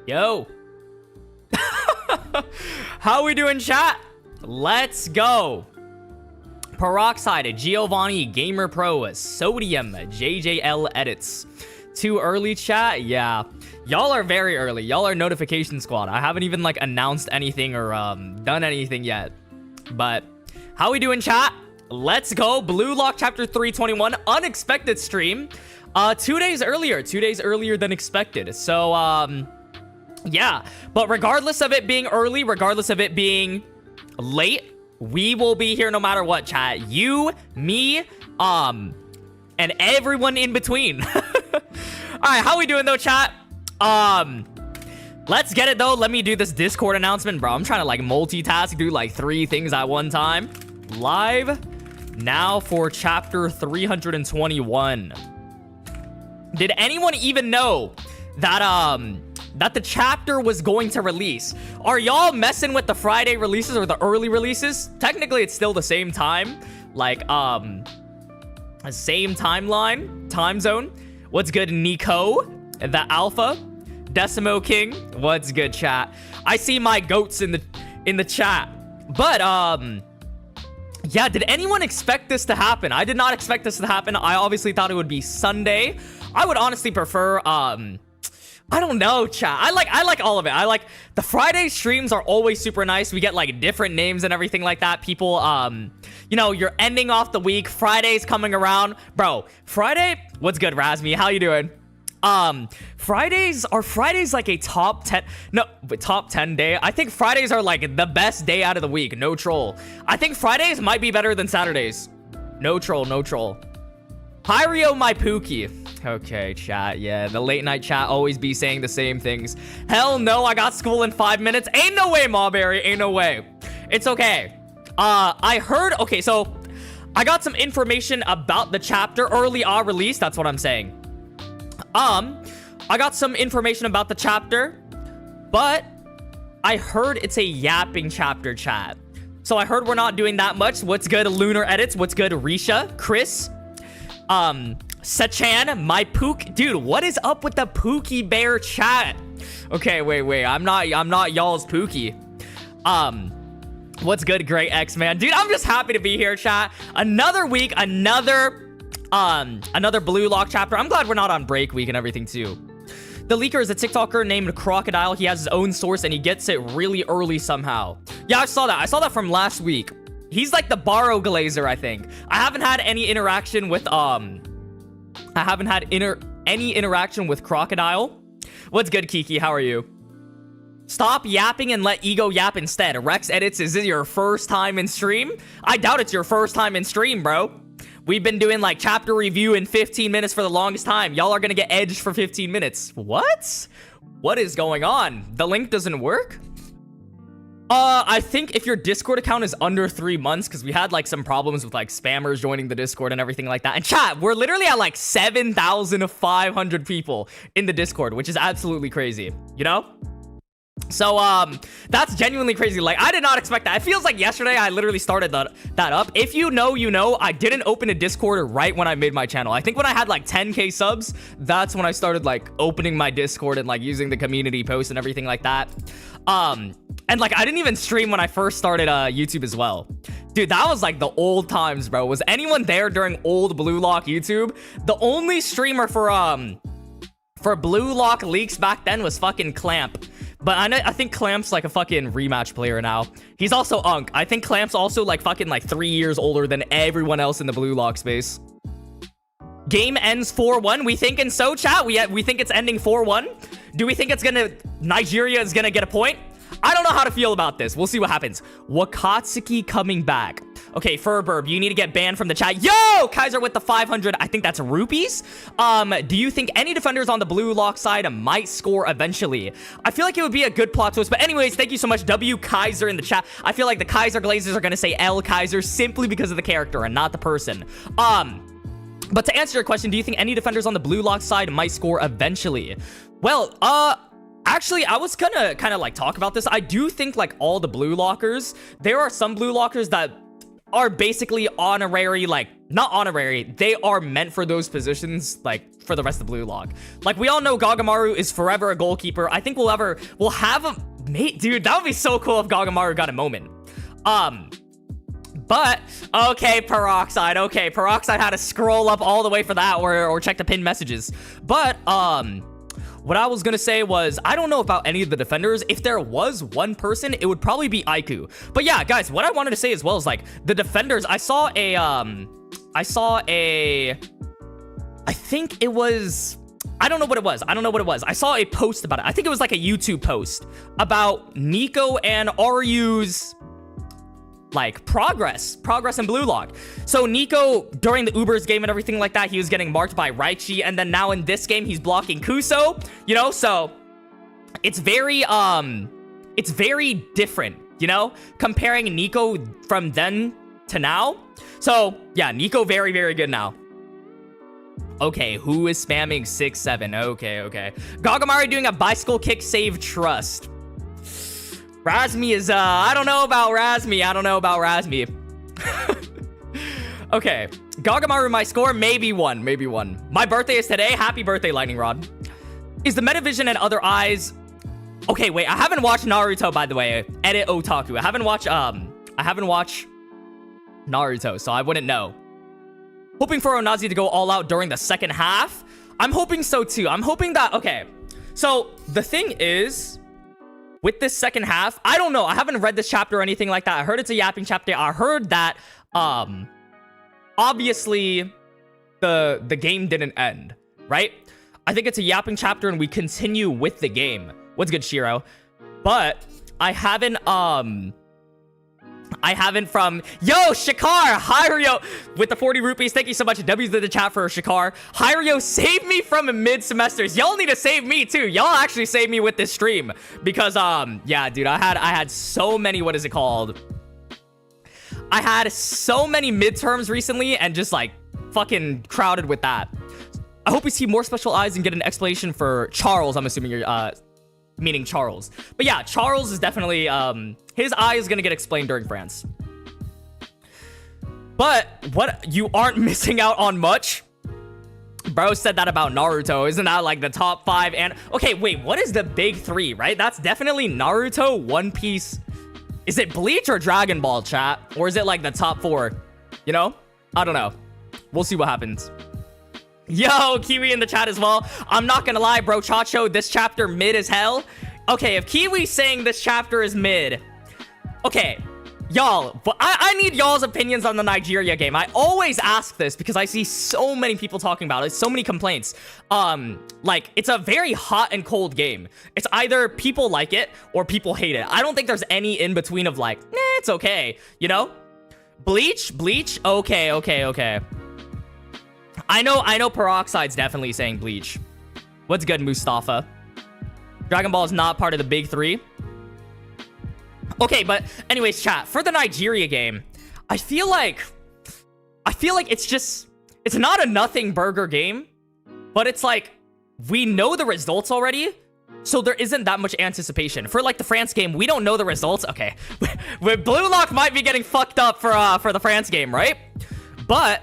Yo. How we doing, chat? Let's go. Peroxide, Giovanni, Gamer Pro, Sodium, JJL Edits. Too early, chat? Yeah. Y'all are very early. Y'all are notification squad. I haven't even like announced anything or done anything yet. But how we doing, chat? Let's go. Bluelock chapter 321. Unexpected stream. 2 days earlier than expected. So yeah, but regardless of it being early, regardless of it being late, we will be here no matter what, chat. You, me, and everyone in between. All right, how we doing though, chat? Let's get it though. Let me do this Discord announcement, bro. I'm trying to like multitask, do like 3 things at one time. Live now for chapter 321. Did anyone even know that that the chapter was going to release? Are y'all messing with the Friday releases or the early releases? Technically, it's still the same time. Like, same timeline, time zone. What's good, Nico? The Alpha? Decimo King? What's good, chat? I see my goats in the chat. But, yeah, did anyone expect this to happen? I did not expect this to happen. I obviously thought it would be Sunday. I would honestly prefer, I don't know, chat. I like all of it. I like the Friday streams are always super nice. We get like different names and everything like that. People, you know, you're ending off the week. Friday's coming around, bro. Friday, what's good, Razmi? How you doing? Fridays like a top 10 day. I think Fridays are like the best day out of the week. No troll. I think Fridays might be better than Saturdays. No troll. Hiryo, my Pookie. Okay, chat. Yeah, the late night chat always be saying the same things. Hell no, I got school in 5 minutes. Ain't no way, Mawberry. Ain't no way. It's okay. I heard. Okay, so I got some information about the chapter early release. That's what I'm saying. I got some information about the chapter, but I heard it's a yapping chapter, chat. So I heard we're not doing that much. What's good, Lunar Edits? What's good, Risha? Chris? Sechan, my Pook. Dude, what is up with the Pookie Bear chat? Okay, wait. I'm not y'all's Pookie. What's good, Great X, man? Dude, I'm just happy to be here, chat. Another week, another Bluelock chapter. I'm glad we're not on break week and everything too. The leaker is a TikToker named Crocodile. He has his own source and he gets it really early somehow. Yeah, I saw that from last week. He's like the barou glazer, I think. I haven't had any interaction with any interaction with Crocodile. What's good, Kiki? How are you? Stop yapping and let Ego yap instead. Rex Edits, is this your first time in stream? I doubt it's your first time in stream, bro. We've been doing like chapter review in 15 minutes for the longest time. Y'all are gonna get edged for 15 minutes. What? What is going on? The link doesn't work? I think if your Discord account is under 3 months, because we had like some problems with like spammers joining the Discord and everything like that. And chat, we're literally at like 7,500 people in the Discord, which is absolutely crazy, you know? So, that's genuinely crazy. Like, I did not expect that. It feels like yesterday I literally started that up. If you know, you know, I didn't open a Discord right when I made my channel. I think when I had like 10K subs, that's when I started like opening my Discord and like using the community posts and everything like that. And like, I didn't even stream when I first started YouTube as well. Dude, that was like the old times, bro. Was anyone there during old Bluelock YouTube? The only streamer for Bluelock leaks back then was fucking Clamp. But I think Clamp's like a fucking rematch player now. He's also Unk. I think Clamp's also like fucking like 3 years older than everyone else in the Bluelock space. Game ends 4-1. We thinking so, chat? We think it's ending 4-1? Do we think Nigeria is gonna get a point? I don't know how to feel about this. We'll see what happens. Wakatsuki coming back. Okay, Furburb, you need to get banned from the chat. Yo! Kaiser with the 500. I think that's rupees. Do you think any defenders on the Bluelock side might score eventually? I feel like it would be a good plot twist. But anyways, thank you so much, W Kaiser in the chat. I feel like the Kaiser Glazers are going to say L Kaiser simply because of the character and not the person. But to answer your question, do you think any defenders on the Bluelock side might score eventually? Well, actually, I was gonna kind of like talk about this. I do think like all the Blue Lockers, there are some Blue Lockers that are basically honorary, like, not honorary, they are meant for those positions, like, for the rest of Bluelock. Like, we all know Gagamaru is forever a goalkeeper. I think we'll have a mate, dude, that would be so cool if Gagamaru got a moment. But, okay, Peroxide, had to scroll up all the way for that, or check the pinned messages. But, what I was gonna say was, I don't know about any of the defenders. If there was one person, it would probably be Aiku. But yeah, guys, what I wanted to say as well is, like, the defenders, I think it was, I don't know what it was. I saw a post about it. I think it was like a YouTube post about Nico and Ryu's, like, progress in Bluelock. So Nico, during the Ubers game and everything like that, he was getting marked by Raichi, and then now in this game, he's blocking Kuso, you know? So it's very different, you know? Comparing Nico from then to now. So yeah, Nico very, very good now. Okay, who is spamming 6-7? Okay. Gagamaru doing a bicycle kick save trust. Razmi is, I don't know about Razmi. Okay, Gagamaru, my score, maybe one. My birthday is today. Happy birthday, Lightning Rod. Is the Metavision and other eyes... Okay, wait, I haven't watched Naruto, by the way. Edit otaku. I haven't watched Naruto, so I wouldn't know. Hoping for Onazi to go all out during the second half. I'm hoping so, too. I'm hoping that... Okay, so the thing is... With this second half, I don't know. I haven't read this chapter or anything like that. I heard it's a yapping chapter. I heard that, obviously, the game didn't end, right? I think it's a yapping chapter and we continue with the game. What's good, Shiro? But I haven't from... Yo, Shikar! Hiryo! With the 40 rupees. Thank you so much. W's in the chat for Shikar. Hiryo, save me from mid-semesters. Y'all need to save me, too. Y'all actually saved me with this stream. Because, yeah, dude, I had so many... What is it called? I had so many midterms recently and just, like, fucking crowded with that. I hope we see more special eyes and get an explanation for Charles. I'm assuming you're, meaning Charles. But yeah, Charles is definitely, his eye is gonna get explained during France. But what, you aren't missing out on much? Bro said that about Naruto. Isn't that like the top 5? And okay, wait, what is the big 3, right? That's definitely Naruto, One Piece. Is it Bleach or Dragon Ball, chat? Or is it like the top 4? You know? I don't know. We'll see what happens. Yo, Kiwi in the chat as well. I'm not gonna lie, bro. Chacho, this chapter mid as hell. Okay, if Kiwi's saying this chapter is mid. Okay, y'all, but I need y'all's opinions on the Nigeria game. I always ask this because I see so many people talking about it. So many complaints. Like, it's a very hot and cold game. It's either people like it or people hate it. I don't think there's any in between of like, it's okay. You know? Bleach? Okay. I know Peroxide's definitely saying Bleach. What's good, Mustafa? Dragon Ball is not part of the big 3. Okay, but anyways, chat, for the Nigeria game, I feel like it's not a nothing burger game, but it's like, we know the results already, so there isn't that much anticipation. For like the France game, we don't know the results. Okay, Bluelock might be getting fucked up for the France game, right? But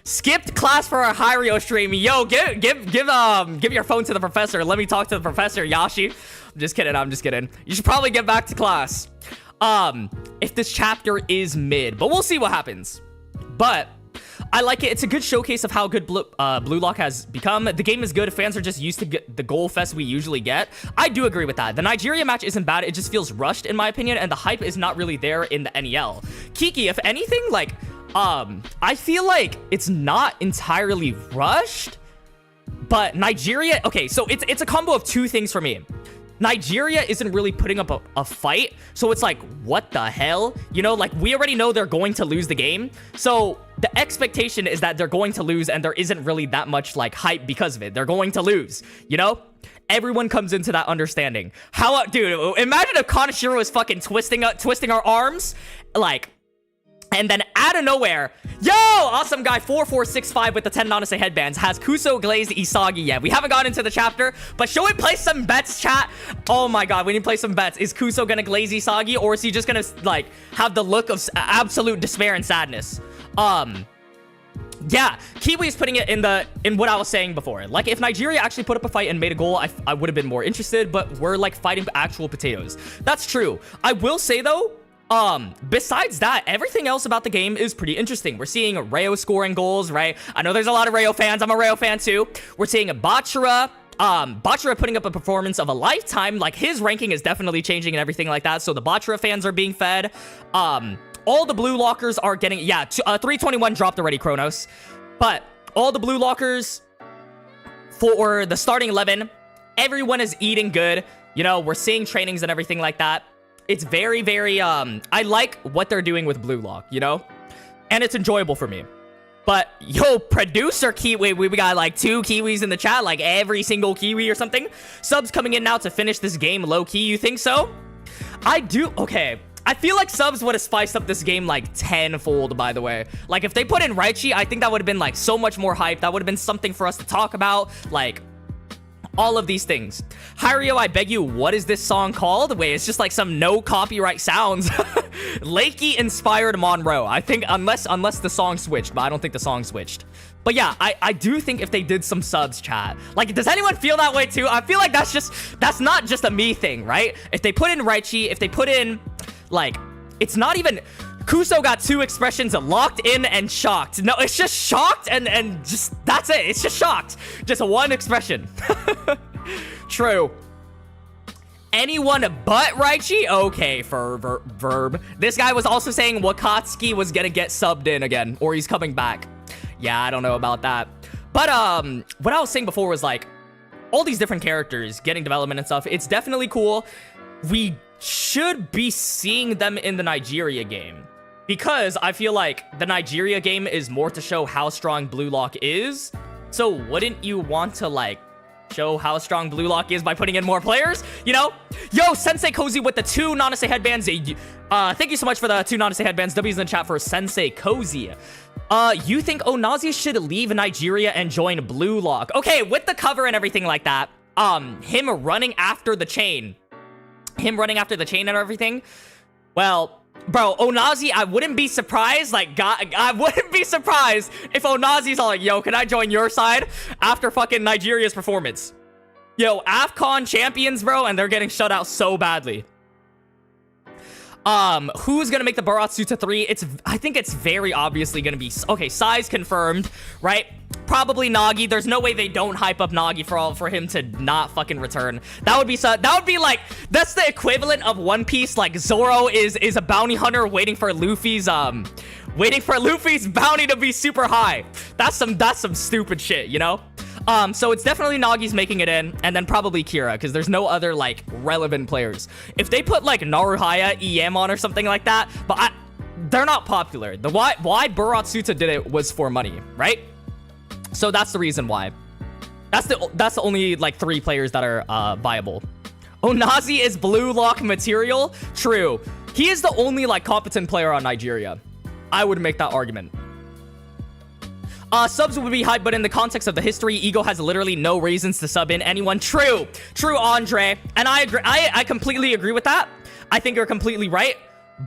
skipped class for our Hiryo stream. Yo, give your phone to the professor. Let me talk to the professor, Yashi. I'm just kidding. You should probably get back to class. If this chapter is mid, but we'll see what happens. But I like it. It's a good showcase of how good Bluelock has become. The game is good. Fans are just used to the goal fest we usually get. I do agree with that. The Nigeria match isn't bad. It just feels rushed, in my opinion, and the hype is not really there in the NEL. Kiki, if anything, like, I feel like it's not entirely rushed, but Nigeria... Okay, so it's a combo of two things for me. Nigeria isn't really putting up a fight, so it's like, what the hell? You know, like, we already know they're going to lose the game, so the expectation is that they're going to lose, and there isn't really that much, like, hype because of it. They're going to lose, you know? Everyone comes into that understanding. Dude, imagine if Kanashiro was fucking twisting our arms, like... And then out of nowhere, yo, awesome guy 4465 with the 10 Nanase headbands has Kuso glazed Isagi yet. We haven't gotten into the chapter, but should we play some bets, chat? Oh my god, we need to play some bets. Is Kuso gonna glaze Isagi, or is he just gonna like have the look of absolute despair and sadness? Yeah, Kiwi is putting it in what I was saying before. Like, if Nigeria actually put up a fight and made a goal, I would have been more interested, but we're like fighting actual potatoes. That's true. I will say though, besides that, everything else about the game is pretty interesting. We're seeing Rayo scoring goals, right? I know there's a lot of Rayo fans. I'm a Rayo fan too. We're seeing Bachira putting up a performance of a lifetime. Like, his ranking is definitely changing and everything like that. So the Bachira fans are being fed. All the blue lockers are getting, 321 dropped already, Kronos. But all the blue lockers for the starting 11, everyone is eating good. You know, we're seeing trainings and everything like that. It's very, very, I like what they're doing with Bluelock, you know? And it's enjoyable for me. But, yo, producer Kiwi, we got like 2 Kiwis in the chat, like every single Kiwi or something. Subs coming in now to finish this game low-key, you think so? I do, okay. I feel like subs would have spiced up this game like tenfold, by the way. Like, if they put in Raichi, I think that would have been like so much more hype. That would have been something for us to talk about. Like, all of these things. Hiryo, I beg you, what is this song called? Wait, it's just like some no copyright sounds. Lakey inspired Monroe. I think unless the song switched, but I don't think the song switched. But yeah, I do think if they did some subs, chat. Like, does anyone feel that way too? I feel like that's not just a me thing, right? If they put in Raichi, if they put in, like, it's not even... Kuso got 2 expressions, locked in and shocked. No, it's just shocked and just, that's it. It's just shocked. Just 1 expression. True. Anyone but Raichi? Okay, verb. This guy was also saying Wakatsuki was gonna get subbed in again, or he's coming back. Yeah, I don't know about that. But, what I was saying before was, like, all these different characters getting development and stuff. It's definitely cool. We should be seeing them in the Nigeria game, because I feel like the Nigeria game is more to show how strong Bluelock is. So wouldn't you want to, like, show how strong Bluelock is by putting in more players, you know? Yo, Sensei Cozy with the 2 Nanase headbands. Thank you so much for the 2 Nanase headbands. W's in the chat for Sensei Cozy. You think Onazi should leave Nigeria and join Bluelock? Okay, with the cover and everything like that, him running after the chain and everything, well, bro, Onazi, I wouldn't be surprised, like, I wouldn't be surprised if Onazi's all like, yo, can I join your side after fucking Nigeria's performance? Yo, AFCON champions, bro, and they're getting shut out so badly. Who's gonna make the Baratsuta 3? I think it's very obviously gonna be, okay, size confirmed, right? Probably Nagi. There's no way they don't hype up Nagi for him to not fucking return. That would be like, that's the equivalent of One Piece. Like, Zoro is a bounty hunter waiting for Luffy's bounty to be super high. That's some stupid shit, you know? So it's definitely Nagi's making it in, and then probably Kira, because there's no other, like, relevant players. If they put, like, Naruhaya, EM on or something like that, but they're not popular. The why Baratsuta did it was for money, right? So that's the reason why. That's the only, like, 3 players that are viable. Onazi is Bluelock material? True. He is the only, like, competent player on Nigeria. I would make that argument. Subs would be hype, but in the context of the history, Ego has literally no reasons to sub in anyone. True, Andre. And I agree. I completely agree with that. I think you're completely right.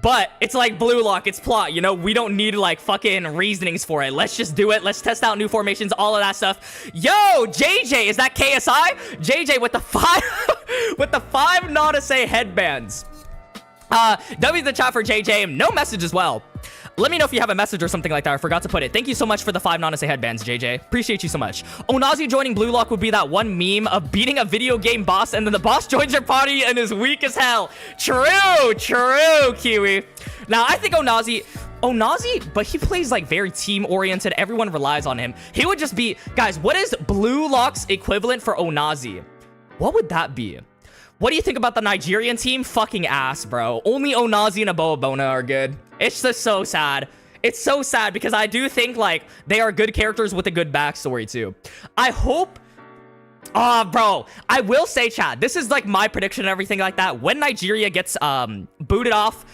But it's like Bluelock, it's plot, you know? We don't need, like, fucking reasonings for it. Let's just do it. Let's test out new formations, all of that stuff. Yo, JJ, is that KSI? JJ with the 5 with the 5 Nanase headbands. W in the chat for JJ. No message as well. Let me know if you have a message or something like that. I forgot to put it. Thank you so much for the 5 Nanase headbands, JJ. Appreciate you so much. Onazi joining Bluelock would be that one meme of beating a video game boss and then the boss joins your party and is weak as hell. True, Kiwi. Now, I think Onazi, but he plays, like, very team-oriented. Everyone relies on him. He would just be... Guys, what is Bluelock's equivalent for Onazi? What would that be? What do you think about the Nigerian team? Fucking ass, bro. Only Onazi and Aboabona are good. It's just so sad. It's so sad because I do think, like, they are good characters with a good backstory, too. I hope... bro, I will say, chat, this is, like, my prediction and everything like that. When Nigeria gets, booted off...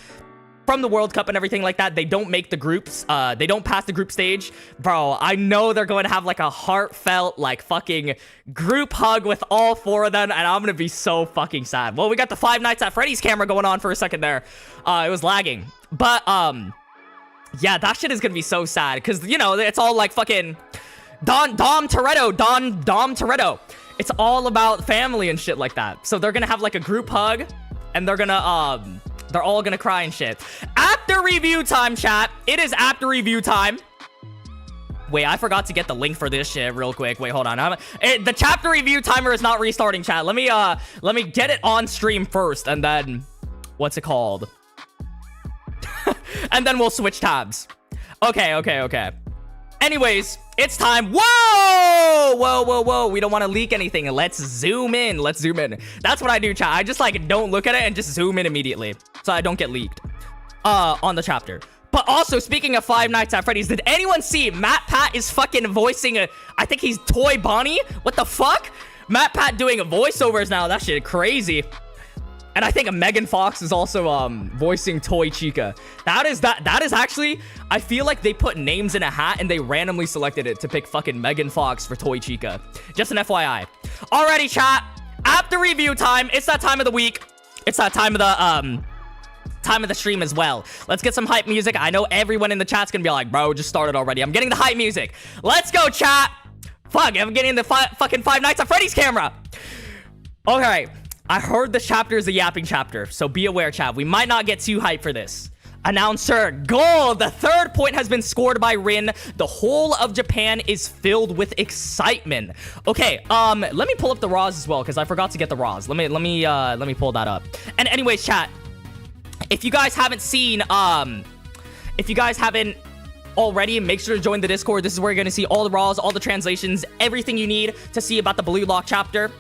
from the World Cup and everything like that, they don't make the groups. They don't pass the group stage. Bro, I know they're going to have like a heartfelt, like fucking group hug with all 4 of them, and I'm gonna be so fucking sad. Well, we got the Five Nights at Freddy's camera going on for a second there. It was lagging. But, yeah, that shit is gonna be so sad, because, you know, it's all like fucking Dom Toretto. It's all about family and shit like that. So they're gonna have like a group hug, and they're all gonna cry and shit. After review time, chat. It is after review time. Wait, I forgot to get the link for this shit real quick. Wait, hold on. The chapter review timer is not restarting, chat. Let me get it on stream first, and then what's it called? And then we'll switch tabs. Okay. Anyways, it's time. Whoa! We don't want to leak anything. Let's zoom in. That's what I do, chat. I just like don't look at it and just zoom in immediately, so I don't get leaked on the chapter. But also, speaking of Five Nights at Freddy's, did anyone see Matt Pat is fucking voicing I think he's Toy Bonnie? What the fuck? Matt Pat doing voiceovers now. That shit crazy. And I think Megan Fox is also voicing Toy Chica. That is actually, I feel like they put names in a hat and they randomly selected it to pick fucking Megan Fox for Toy Chica. Just an FYI. Alrighty, chat. After review time, it's that time of the week. It's that time of the stream as well. Let's get some hype music. I know everyone in the chat's gonna be like, bro, just started already. I'm getting the hype music. Let's go, chat. Fuck, I'm getting the fucking Five Nights at Freddy's camera. Okay, I heard this chapter is a yapping chapter, so be aware, chat. We might not get too hype for this. Announcer, goal! The 3rd point has been scored by Rin. The whole of Japan is filled with excitement. Okay, let me pull up the raws as well, because I forgot to get the raws. Let me pull that up. And anyways, chat, if you guys haven't seen, if you guys haven't already, make sure to join the Discord. This is where you're gonna see all the raws, all the translations, everything you need to see about the Bluelock chapter.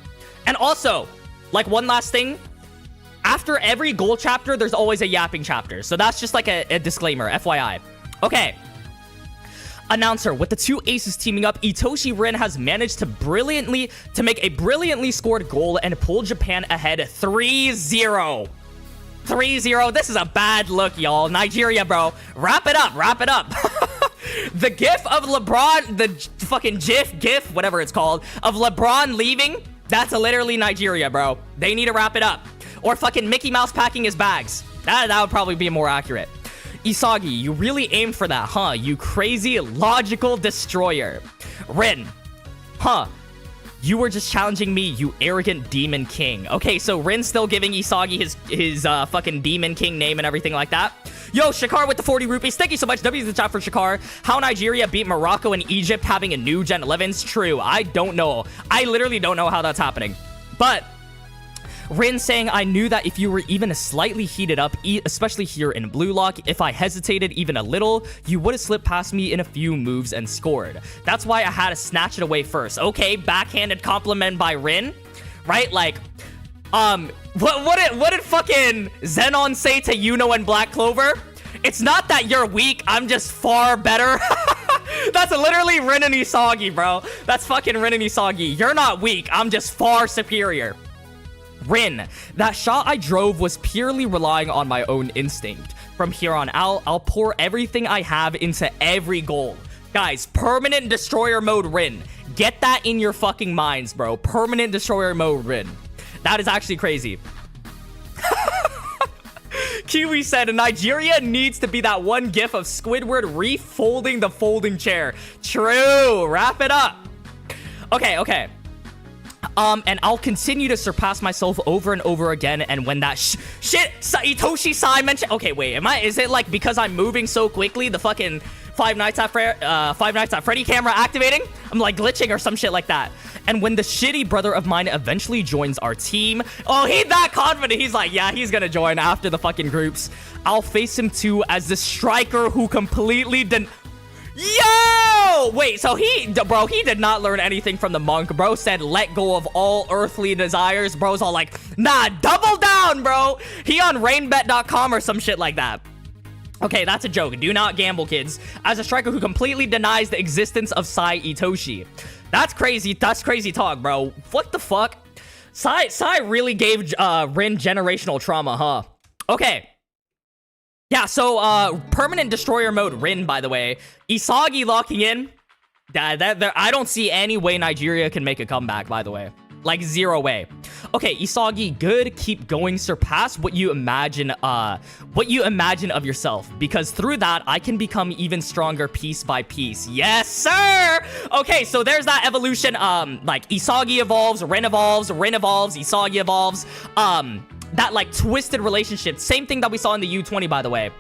And also, like, one last thing, after every goal chapter, there's always a yapping chapter. So that's just like a disclaimer, FYI. Okay. Announcer, with the 2 aces teaming up, Itoshi Rin has managed to make a brilliantly scored goal and pull Japan ahead 3-0. 3-0. This is a bad look, y'all. Nigeria, bro. Wrap it up. The gif of LeBron, the fucking gif, whatever it's called, of LeBron leaving, that's literally Nigeria, bro. They need to wrap it up. Or fucking Mickey Mouse packing his bags. That would probably be more accurate. Isagi, you really aimed for that, huh? You crazy logical destroyer. Rin, huh? You were just challenging me, you arrogant demon king. Okay, so Rin's still giving Isagi his fucking demon king name and everything like that. Yo, Shakar with the 40 rupees. Thank you so much. W's the chat for Shakar. How Nigeria beat Morocco and Egypt having a new Gen 11's true. I don't know. I literally don't know how that's happening. But Rin saying, I knew that if you were even slightly heated up, especially here in Bluelock, if I hesitated even a little, you would have slipped past me in a few moves and scored. That's why I had to snatch it away first. Okay, backhanded compliment by Rin, right? Like, what did fucking Zenon say to Yuno and Black Clover? It's not that you're weak, I'm just far better. That's literally Rin and Isagi, bro. That's fucking Rin and Isagi. You're not weak, I'm just far superior. Rin, that shot I drove was purely relying on my own instinct. From here on out, I'll pour everything I have into every goal. Guys, permanent destroyer mode Rin. Get that in your fucking minds, bro. Permanent destroyer mode Rin. That is actually crazy. Kiwi said, Nigeria needs to be that one gif of Squidward refolding the folding chair. True. Wrap it up. Okay. And I'll continue to surpass myself over and over again. And when that shit, Itoshi Sai mentioned. Okay, wait. Is it like because I'm moving so quickly, the fucking Five Nights at Freddy camera activating? I'm like glitching or some shit like that. And when the shitty brother of mine eventually joins our team, oh, he's that confident. He's like, yeah, he's gonna join after the fucking groups. I'll face him too as the striker who completely Yo! Wait, so he did not learn anything from the monk. Bro said, let go of all earthly desires. Bro's all like, nah, double down, bro. He on rainbet.com or some shit like that. Okay, that's a joke. Do not gamble, kids. As a striker who completely denies the existence of Sai Itoshi. That's crazy. That's crazy talk, bro. What the fuck? Sai really gave Rin generational trauma, huh? Okay. Yeah, so permanent destroyer mode Rin, by the way. Isagi locking in. I don't see any way Nigeria can make a comeback, by the way. Like, zero way. Okay, Isagi, good. Keep going. Surpass what you imagine of yourself. Because through that, I can become even stronger piece by piece. Yes, sir! Okay, so there's that evolution. Like, Isagi evolves, Rin evolves, Isagi evolves. That, like, twisted relationship. Same thing that we saw in the U20, by the way.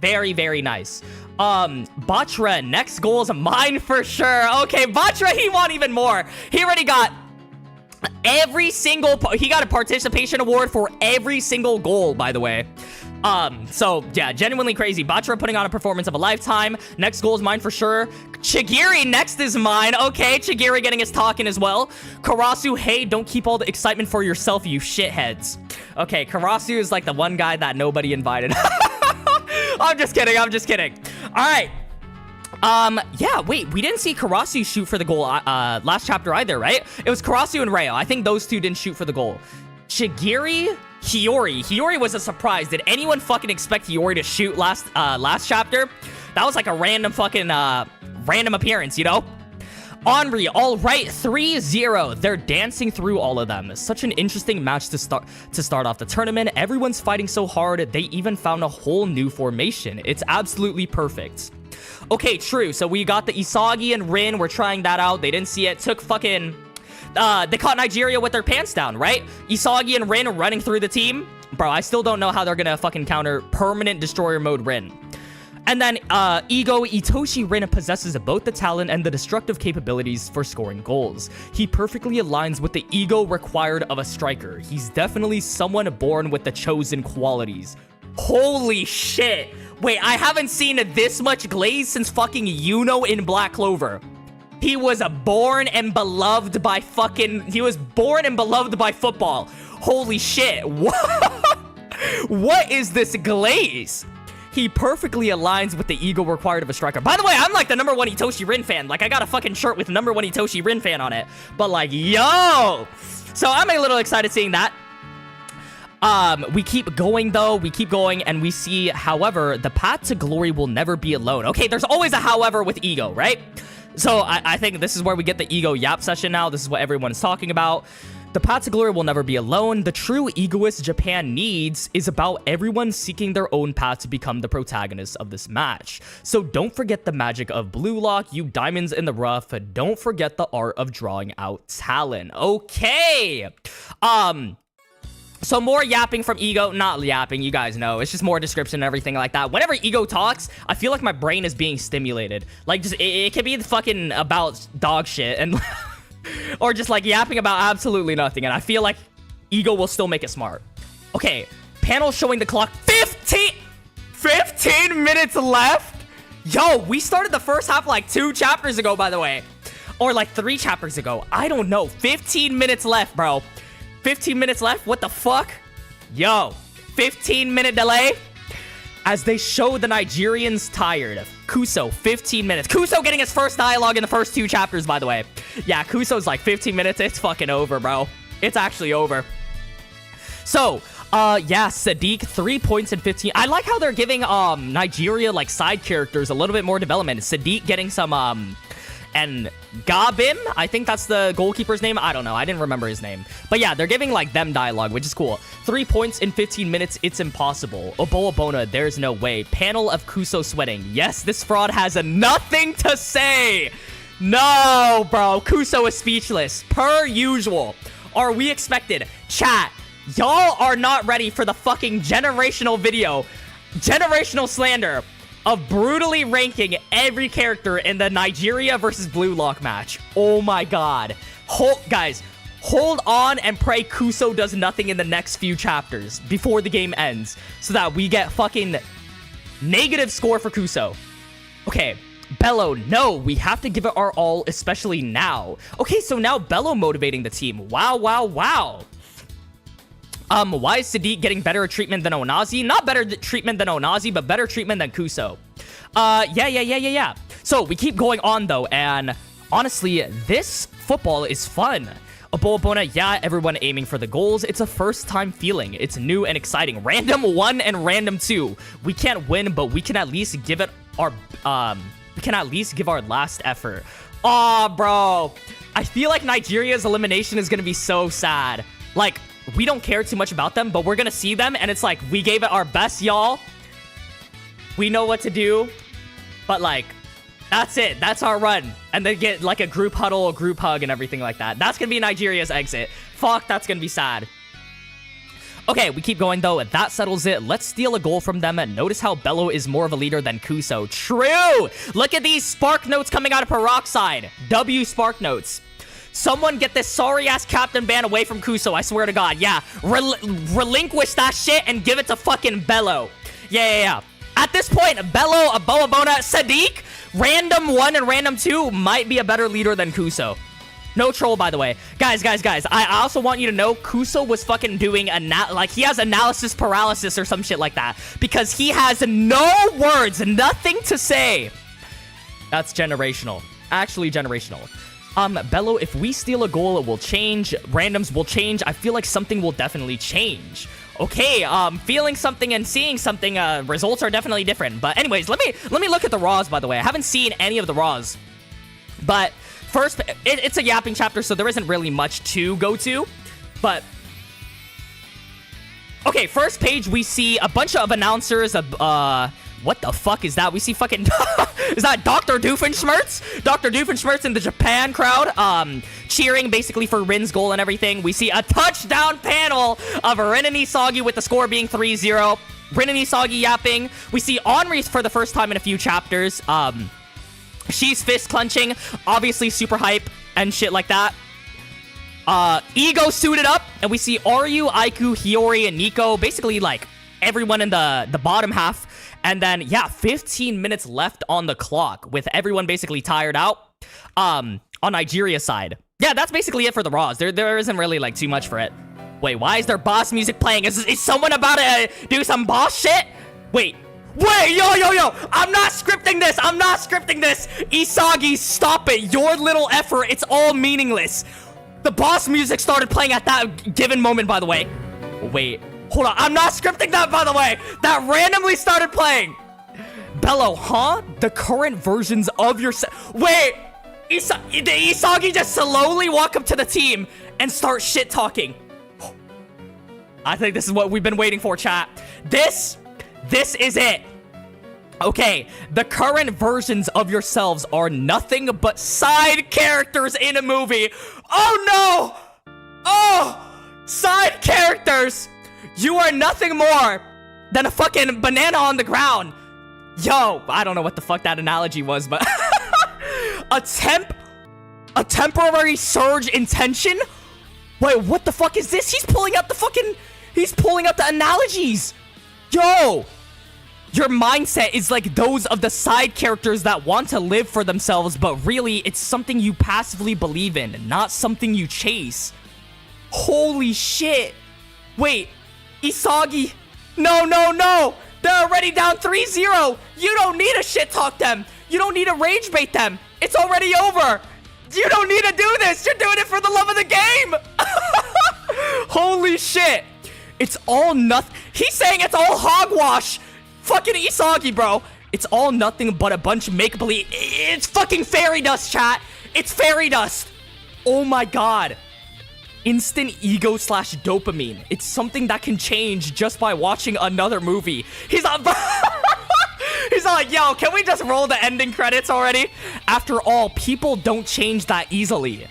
Very, very nice. Batra, next goal is mine for sure. Okay, Batra, he want even more. He already got every single... He got a participation award for every single goal, by the way. So, yeah, genuinely crazy. Batra putting on a performance of a lifetime. Next goal is mine for sure. Chigiri next is mine. Okay, Chigiri getting his talking as well. Karasu, hey, don't keep all the excitement for yourself, you shitheads. Okay, Karasu is like the one guy that nobody invited. I'm just kidding. All right. Yeah, wait, we didn't see Karasu shoot for the goal last chapter either, right? It was Karasu and Reo. I think those two didn't shoot for the goal. Chigiri, Hiyori was a surprise. Did anyone fucking expect Hiyori to shoot last chapter? That was like a random fucking random appearance, you know? Henri, all right, 3-0. They're dancing through all of them. Such an interesting match to start off the tournament. Everyone's fighting so hard. They even found a whole new formation. It's absolutely perfect. Okay, true. So we got the Isagi and Rin. We're trying that out. They didn't see it. Took fucking... they caught Nigeria with their pants down, right? Isagi and Rin running through the team. Bro, I still don't know how they're gonna fucking counter permanent destroyer mode Rin. And then, Itoshi Rin possesses both the talent and the destructive capabilities for scoring goals. He perfectly aligns with the ego required of a striker. He's definitely someone born with the chosen qualities. Holy shit! Wait, I haven't seen this much glaze since fucking Yuno in Black Clover. He was born and beloved by football. Holy shit. What is this glaze? He perfectly aligns with the ego required of a striker. By the way, I'm like the #1 Itoshi Rin fan. Like, I got a fucking shirt with #1 Itoshi Rin fan on it. But like, yo! So I'm a little excited seeing that. We keep going, though. We keep going, and we see, however, the path to glory will never be alone. Okay, there's always a however with ego, right? So I think this is where we get the ego yap session now. This is what everyone's talking about. The path to glory will never be alone. The true egoist Japan needs is about everyone seeking their own path to become the protagonist of this match. So don't forget the magic of Bluelock, you diamonds in the rough. Don't forget the art of drawing out talent. Okay. So more yapping from Ego. Not yapping, you guys know. It's just more description and everything like that. Whenever Ego talks, I feel like my brain is being stimulated. Like, just it could be fucking about dog shit and... or just like yapping about absolutely nothing. And I feel like Ego will still make it smart. Okay, panel showing the clock. 15 minutes left? Yo, we started the first half like 2 chapters ago, by the way. Or like 3 chapters ago. I don't know. 15 minutes left, bro. 15 minutes left? What the fuck? Yo, 15-minute delay? As they show the Nigerians tired. Kuso, 15 minutes. Kuso getting his first dialogue in the first 2 chapters, by the way. Yeah, Kuso's like 15 minutes. It's fucking over, bro. It's actually over. So, yeah, Sadiq, 3 points and 15. I like how they're giving, Nigeria, like, side characters a little bit more development. Sadiq getting some, and Gabim, I think that's the goalkeeper's name. I don't know. I didn't remember his name. But yeah, they're giving, like, them dialogue, which is cool. 3 points in 15 minutes. It's impossible. Oboabona, there's no way. Panel of Kuso sweating. Yes, this fraud has nothing to say. No, bro. Kuso is speechless. Per usual. Are we expected? Chat, y'all are not ready for the fucking generational video. Generational slander of brutally ranking every character in the Nigeria versus Bluelock match. Oh my god. Guys, hold on and pray Kuso does nothing in the next few chapters before the game ends so that we get fucking negative score for Kuso. Okay, Bello, no, we have to give it our all, especially now. Okay, so now Bello motivating the team. Wow, wow, wow. Why is Sadiq getting better treatment than Onazi? Not better treatment than Onazi, but better treatment than Kuso. Yeah. So we keep going on, though, and honestly, this football is fun. A Bona, yeah, everyone aiming for the goals. It's a first-time feeling. It's new and exciting. Random 1 and random 2. We can't win, but we can at least give it our last effort. Aw, bro. I feel like Nigeria's elimination is gonna be so sad. Like, we don't care too much about them, but we're gonna see them, and it's like, we gave it our best, y'all. We know what to do, but like, that's it. That's our run. And then get like a group huddle, a group hug, and everything like that. That's gonna be Nigeria's exit. Fuck, that's gonna be sad. Okay, we keep going though. That settles it. Let's steal a goal from them. And notice how Bello is more of a leader than Kuso. True! Look at these spark notes coming out of Peroxide. W spark notes. Someone get this sorry-ass captain ban away from Kuso. I swear to God. Yeah. Relinquish that shit and give it to fucking Bello. Yeah. At this point, Bello, Bona, Sadiq, random 1 and random 2 might be a better leader than Kuso. No troll, by the way. Guys. I also want you to know Kuso was fucking doing he has analysis paralysis or some shit like that. Because he has no words, nothing to say. That's generational. Actually generational. Bello, if we steal a goal, it will change. Randoms will change. I feel like something will definitely change. Okay, feeling something and seeing something, results are definitely different. But anyways, let me look at the Raws, by the way. I haven't seen any of the Raws. But first, it's a yapping chapter, so there isn't really much to go to. But okay, first page, we see a bunch of announcers, what the fuck is that? We see fucking... is that Dr. Doofenshmirtz? Dr. Doofenshmirtz in the Japan crowd, cheering basically for Rin's goal and everything. We see a touchdown panel of Rin and Isagi with the score being 3-0. Rin and Isagi yapping. We see Henri for the first time in a few chapters. She's fist clenching. Obviously super hype and shit like that. Ego suited up. And we see Ryu, Aiku, Hiyori, and Nico. Basically, like, everyone in the bottom half. And then, yeah, 15 minutes left on the clock with everyone basically tired out on Nigeria's side. Yeah, that's basically it for the Raws. There isn't really, like, too much for it. Wait, why is there boss music playing? Is someone about to do some boss shit? Wait, yo! I'm not scripting this! Isagi, stop it! Your little effort, it's all meaningless. The boss music started playing at that given moment, by the way. Wait. Hold on, I'm not scripting that, by the way. That randomly started playing. Bello, huh? The current versions of your... Wait, did Isagi just slowly walk up to the team and start shit-talking? I think this is what we've been waiting for, chat. This is it. Okay, the current versions of yourselves are nothing but side characters in a movie. Oh, no! Oh, side characters! You are nothing more than a fucking banana on the ground. Yo, I don't know what the fuck that analogy was, but... A temporary surge in tension? Wait, what the fuck is this? He's pulling out the analogies. Yo! Your mindset is like those of the side characters that want to live for themselves, but really, it's something you passively believe in, not something you chase. Holy shit. Wait. Isagi, no. They're already down 3-0. You don't need to shit talk them. You don't need to rage bait them. It's already over. You don't need to do this. You're doing it for the love of the game. Holy shit. It's all nothing. He's saying it's all hogwash. Fucking Isagi, bro. It's all nothing but a bunch of make-believe. It's fucking fairy dust, chat. It's fairy dust. Oh my god. Instant ego / dopamine. It's something that can change just by watching another movie. He's not... He's not like, yo, can we just roll the ending credits already? After all, people don't change that easily.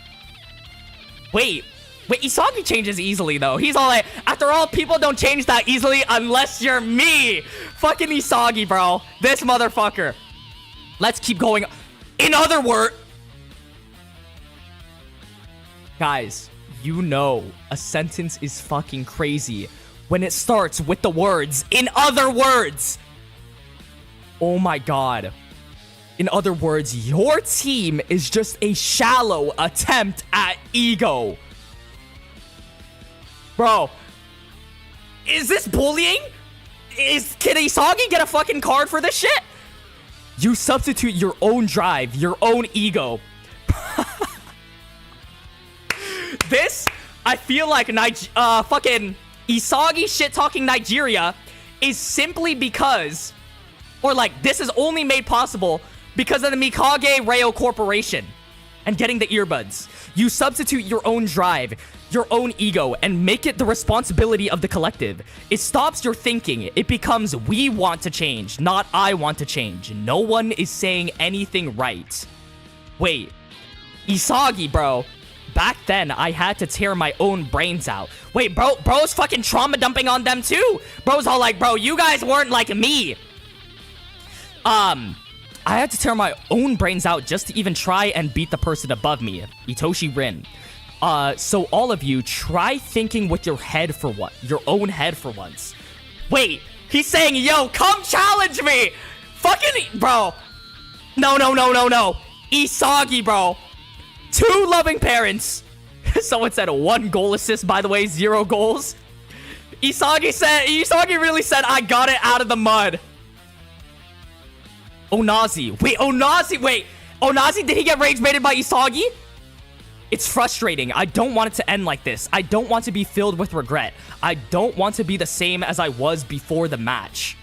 Wait, Isagi changes easily, though. He's all like, after all, people don't change that easily unless you're me. Fucking Isagi, bro. This motherfucker. Let's keep going. In other words... Guys... You know, a sentence is fucking crazy when it starts with the words, in other words. Oh my god. In other words, your team is just a shallow attempt at ego. Bro, is this bullying? Can Isagi get a fucking card for this shit? You substitute your own drive, your own ego. This I feel like fucking Isagi shit-talking Nigeria is simply because, or like, this is only made possible because of the Mikage Rail Corporation and getting the earbuds. You substitute your own drive, your own ego, and make it the responsibility of the collective. It stops your thinking. It becomes we want to change, not I want to change. No one is saying anything right. Wait, Isagi, bro. Back then, I had to tear my own brains out. Wait, bro's fucking trauma dumping on them too. Bro's all like, bro, you guys weren't like me. I had to tear my own brains out just to even try and beat the person above me, Itoshi Rin. So all of you, try thinking with your head for what? Your own head for once. Wait, he's saying, yo, come challenge me! Fucking, bro. No. Isagi, bro. 2 loving parents. Someone said 1 goal assist, by the way, 0 goals. Isagi really said, I got it out of the mud. Onazi. Wait, Onazi, did he get rage baited by Isagi? It's frustrating. I don't want it to end like this. I don't want to be filled with regret. I don't want to be the same as I was before the match.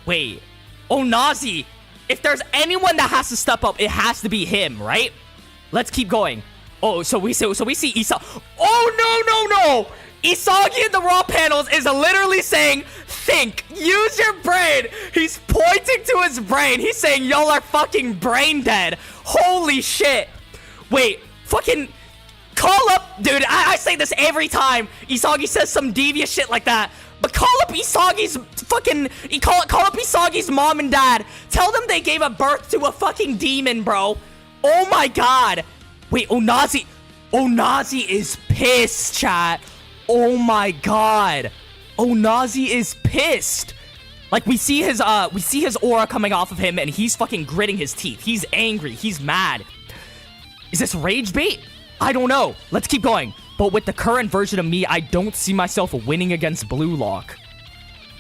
Wait, Onazi. If there's anyone that has to step up, it has to be him, right? Let's keep going. Oh, so we see Isagi. Oh, no. Isagi in the Raw panels is literally saying, think, use your brain. He's pointing to his brain. He's saying, y'all are fucking brain dead. Holy shit. Wait, fucking call up, dude, I say this every time Isagi says some devious shit like that, but call up Isagi's fucking, call up Isagi's mom and dad. Tell them they gave a birth to a fucking demon, bro. Oh my god. Wait, Onazi is pissed, chat. Oh my god. Onazi is pissed. Like, we see his aura coming off of him, and he's fucking gritting his teeth. He's angry. He's mad. Is this rage bait? I don't know. Let's keep going. But with the current version of me, I don't see myself winning against Bluelock.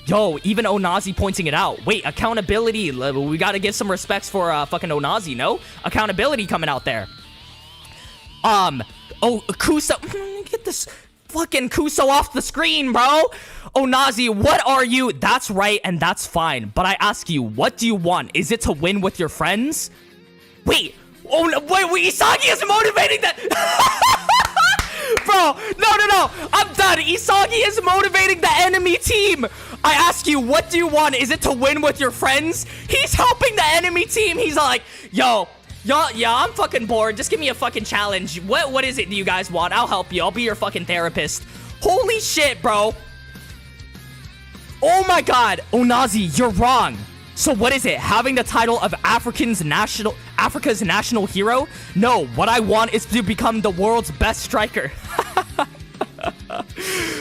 Yo, even Onazi pointing it out. Wait, accountability. We gotta give some respects for fucking Onazi, no? Accountability coming out there. Oh, Kuso. Get this fucking Kuso off the screen, bro. Onazi, what are you? That's right, and that's fine. But I ask you, what do you want? Is it to win with your friends? Wait. Oh, no, wait, Isagi is motivating that. Bro, no. I'm done. Isagi is motivating the enemy team. I ask you, what do you want? Is it to win with your friends? He's helping the enemy team. He's like, yo, I'm fucking bored. Just give me a fucking challenge. What is it do you guys want? I'll help you. I'll be your fucking therapist. Holy shit, bro. Oh my god. Onazi, you're wrong. So what is it? Having the title of Africa's national hero? No, what I want is to become the world's best striker.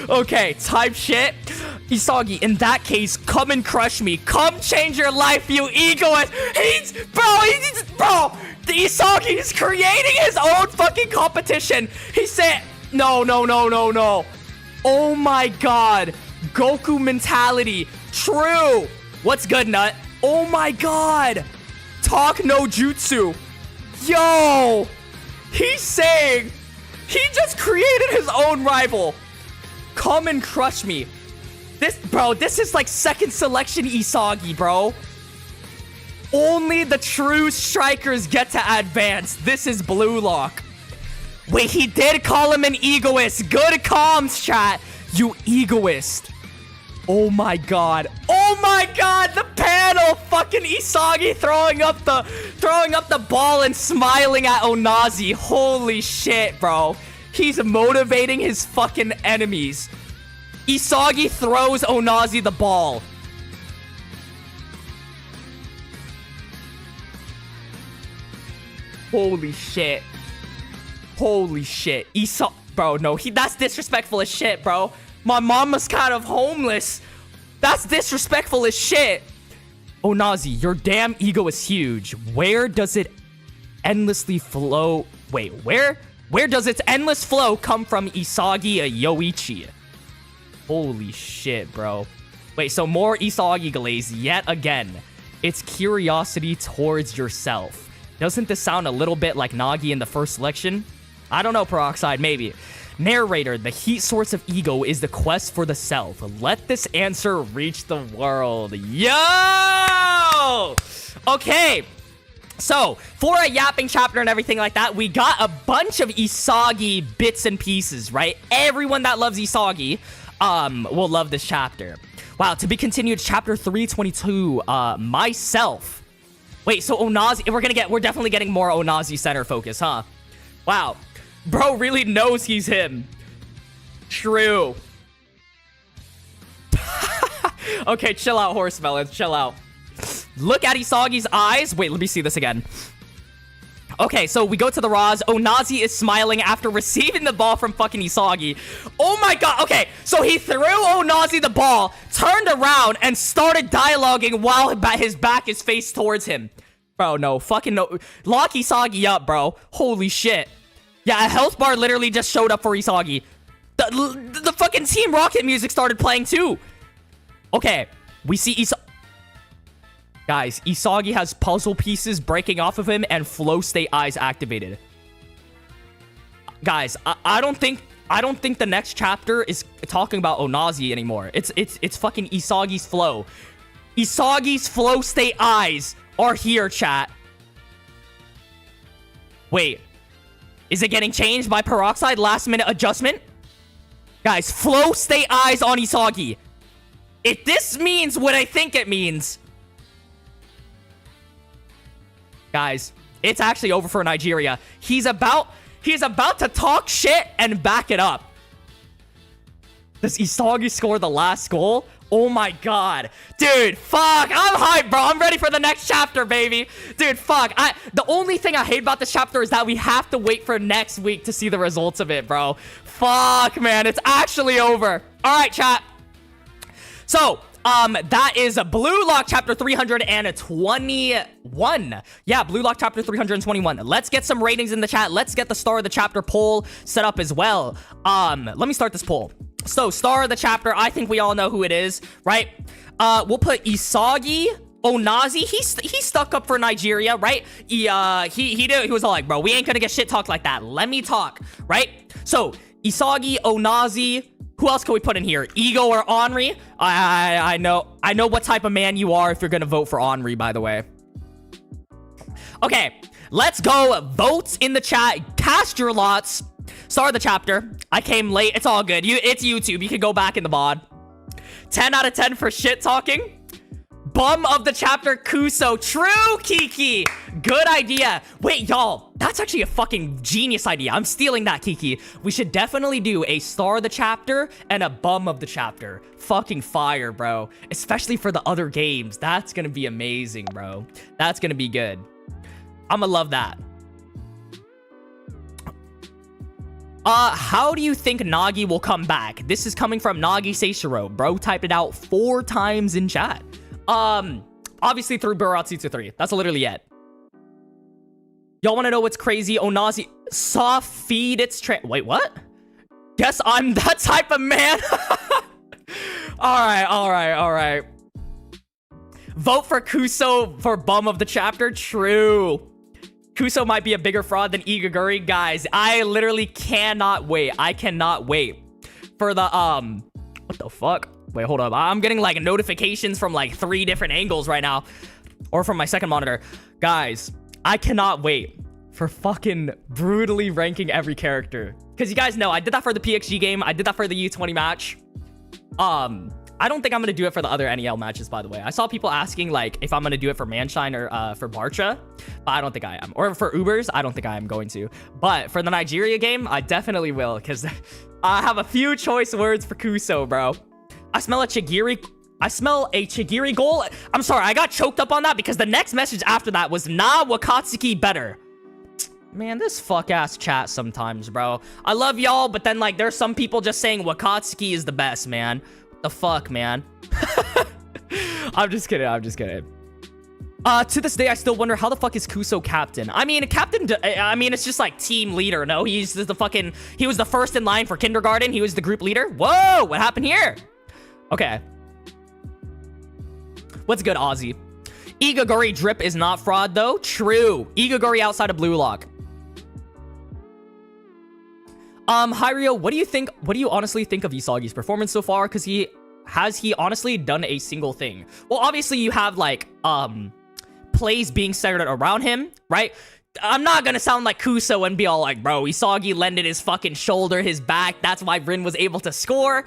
Okay, type shit. Isagi, in that case, come and crush me. Come change your life, you egoist. Bro, the Isagi is creating his own fucking competition. He said, no. Oh my god. Goku mentality. True. What's good, Nut? Oh my god. Talk no jutsu. Yo. He's saying he just created his own rival. Come and crush me. This is like second selection Isagi, bro. Only the true strikers get to advance. This is Bluelock. Wait, he did call him an egoist. Good comms, chat. You egoist. Oh my god. Oh my god, the panel. Fucking Isagi throwing up the ball and smiling at Onazi. Holy shit, bro. He's motivating his fucking enemies. Isagi throws Onazi the ball. Holy shit. Holy shit. Bro, no, that's disrespectful as shit, bro. My mama's kind of homeless. That's disrespectful as shit. Onazi, your damn ego is huge. Where does it endlessly flow? Wait, where does its endless flow come from, Isagi Yoichi? Holy shit, bro. Wait, so more Isagi glaze yet again. It's curiosity towards yourself. Doesn't this sound a little bit like Nagi in the first selection? I don't know, Peroxide, maybe. Narrator, the heat source of ego is the quest for the self. Let this answer reach the world. Yo! Okay. So, for a yapping chapter and everything like that, we got a bunch of Isagi bits and pieces, right? Everyone that loves Isagi will love this chapter. Wow, to be continued, chapter 322, myself. Wait, so Onazi, we're definitely getting more Onazi center focus, huh? Wow. Bro really knows he's him. True. Okay, chill out, horse melons, chill out. Look at Isagi's eyes. Wait, let me see this again. Okay, so we go to the Roz. Onazi is smiling after receiving the ball from fucking Isagi. Oh my god. Okay, so he threw Onazi the ball, turned around, and started dialoguing while his back is faced towards him. Bro, no. Fucking no. Lock Isagi up, bro. Holy shit. Yeah, a health bar literally just showed up for Isagi. The fucking Team Rocket music started playing too. Okay, we see Isagi. Guys, Isagi has puzzle pieces breaking off of him and flow state eyes activated. Guys, I don't think the next chapter is talking about Onazi anymore. It's fucking Isagi's flow. Isagi's flow state eyes are here, chat. Wait. Is it getting changed by Peroxide last minute adjustment? Guys, flow state eyes on Isagi. If this means what I think it means, guys, it's actually over for Nigeria. He's about to talk shit and back it up. Does Isagi score the last goal? Oh my god. Dude, fuck. I'm hyped, bro. I'm ready for the next chapter, baby. Dude, fuck. The only thing I hate about this chapter is that we have to wait for next week to see the results of it, bro. Fuck, man. It's actually over. All right, chat. So, that is Bluelock chapter 321. Yeah, Bluelock chapter 321. Let's get some ratings in the chat. Let's get the star of the chapter poll set up as well. Let me start this poll. So, star of the chapter, I think we all know who it is, right? We'll put Isagi, Onazi. He stuck up for Nigeria, right? He was all like, bro, we ain't gonna get shit talked like that. Let me talk, right? So, Isagi, Onazi. Who else can we put in here? Ego or Henri? I know what type of man you are if you're gonna vote for Henri, by the way. Okay, let's go. Votes in the chat. Cast your lots. Star of the chapter. I came late. It's all good. It's YouTube. You can go back in the mod. 10 out of 10 for shit talking. Bum of the chapter, Kuso. True, Kiki. Good idea. Wait, y'all. That's actually a fucking genius idea. I'm stealing that, Kiki. We should definitely do a star of the chapter and a bum of the chapter. Fucking fire, bro. Especially for the other games. That's gonna be amazing, bro. That's gonna be good. I'ma love that. How do you think Nagi will come back? This is coming from Nagi Seishiro. Bro typed it out 4 times in chat. Obviously through Buratsutsu 3. That's literally it. Y'all want to know what's crazy? Onazi soft feed its wait, what? Guess I'm that type of man. All right. Vote for Kuso for bum of the chapter. True. Kuso might be a bigger fraud than Igaguri. Guys, I literally cannot wait. I cannot wait for the, what the fuck? Wait, hold up. I'm getting, like, notifications from, like, 3 different angles right now. Or from my second monitor. Guys, I cannot wait for fucking brutally ranking every character. Because you guys know, I did that for the PXG game. I did that for the U20 match. I don't think I'm going to do it for the other NEL matches, by the way. I saw people asking, like, if I'm going to do it for Manshine or for Bartra. But I don't think I am. Or for Ubers, I don't think I am going to. But for the Nigeria game, I definitely will. Because I have a few choice words for Kuso, bro. I smell a Chigiri goal. I'm sorry, I got choked up on that because the next message after that was nah, Wakatsuki better. Man, this fuck-ass chat sometimes, bro. I love y'all, but then, like, there's some people just saying Wakatsuki is the best, man. What the fuck, man? I'm just kidding. To this day, I still wonder how the fuck is Kuso captain? I mean, it's just like team leader, no? He was the first in line for kindergarten. He was the group leader. Whoa, what happened here? Okay. What's good, Ozzy? Igaguri drip is not fraud, though. True. Igaguri outside of Bluelock. Hiryo, what do you honestly think of Isagi's performance so far? Because has he honestly done a single thing? Well, obviously you have like plays being centered around him, right? I'm not gonna sound like Kuso and be all like, bro, Isagi lended his fucking shoulder, his back, that's why Rin was able to score.